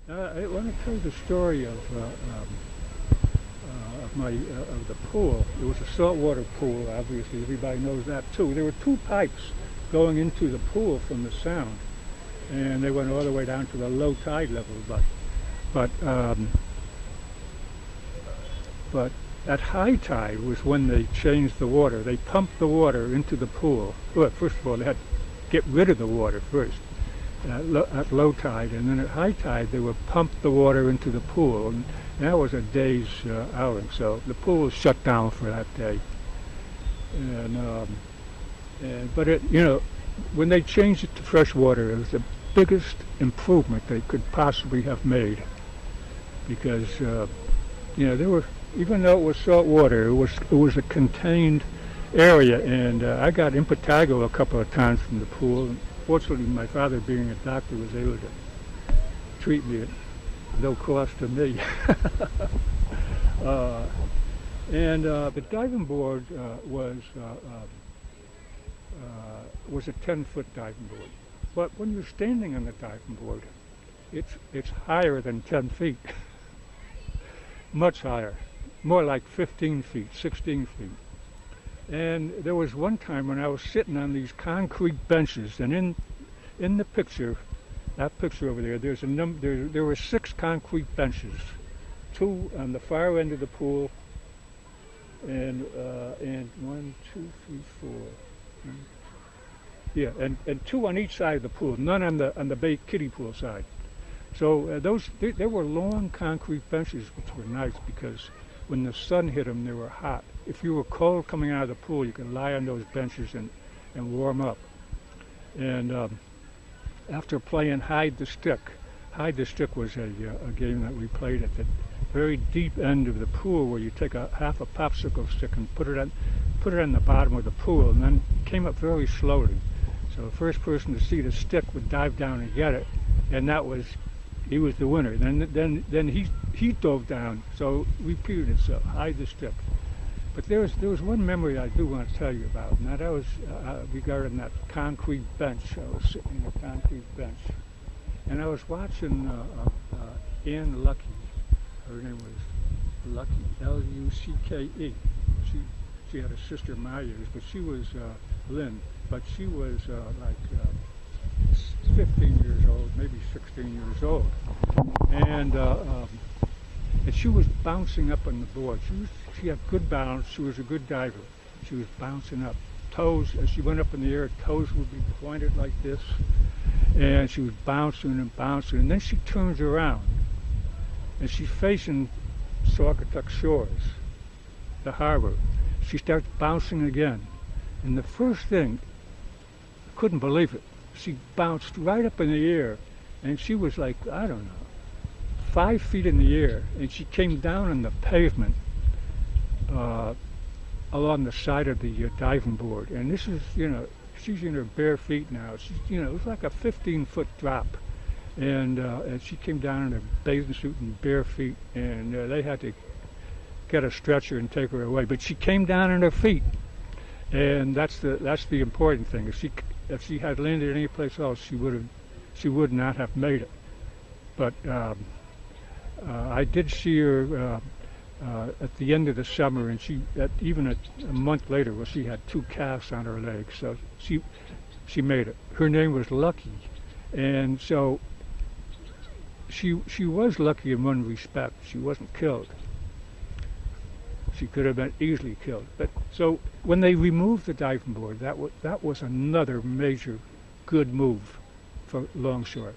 I want to tell you the story of the pool. It was a saltwater pool, obviously. Everybody knows that too. There were two pipes going into the pool from the sound, and they went all the way down to the low tide level. But but at high tide was when they changed the water. They pumped the water into the pool. Well, first of all, they had to get rid of the water first at low tide, and then at high tide they would pump the water into the pool, and that was a day's outing. So the pool was shut down for that day. But when they changed it to fresh water, it was the biggest improvement they could possibly have made, because there were, even though it was salt water, it was a contained area, and I got impetigo a couple of times from the pool. Fortunately, my father, being a doctor, was able to treat me at no cost to me. The diving board was a 10-foot diving board. But when you're standing on the diving board, it's higher than 10 feet, much higher, more like 15 feet, 16 feet. And there was one time when I was sitting on these concrete benches, and in the picture, that picture over there, there were 6 concrete benches, 2 on the far end of the pool, and 1, 2, 3, 4. Yeah, and 2 on each side of the pool, none on the big kiddie pool side. So there were long concrete benches, which were nice because when the sun hit them, they were hot. If you were cold coming out of the pool, you could lie on those benches and warm up. And after playing hide the stick was a game that we played at the very deep end of the pool, where you take half a popsicle stick and put it on the bottom of the pool, and then came up very slowly. So the first person to see the stick would dive down and get it, and he was the winner. Then he dove down, so repeated itself, hide the stick. But there was one memory I do want to tell you about, and that was regarding that concrete bench. I was sitting on a concrete bench, and I was watching Ann Lucky. Her name was Lucky, Lucke. She had a sister my age, but she was Lynn, but she was like 15 years old, maybe 16 years old, and she was bouncing up on the board. She had good balance. She was a good diver. She was bouncing up. Toes, as she went up in the air, toes would be pointed like this, and she was bouncing and bouncing. And then she turns around, and she's facing Saugatuck Shores, the harbor. She starts bouncing again, and the first thing, I couldn't believe it. She bounced right up in the air, and she was like, I don't know, 5 feet in the air, and she came down on the pavement along the side of the diving board. And this is, she's in her bare feet now. It was like a 15-foot drop, and she came down in her bathing suit and bare feet, and they had to get a stretcher and take her away. But she came down on her feet, and that's the important thing. If she had landed anyplace else, she would not have made it. But I did see her at the end of the summer, and even a month later, well, she had 2 casts on her legs, so she made it. Her name was Lucky, and so she was lucky in one respect. She wasn't killed. She could have been easily killed. But so when they removed the diving board, that was another major good move for Longshore.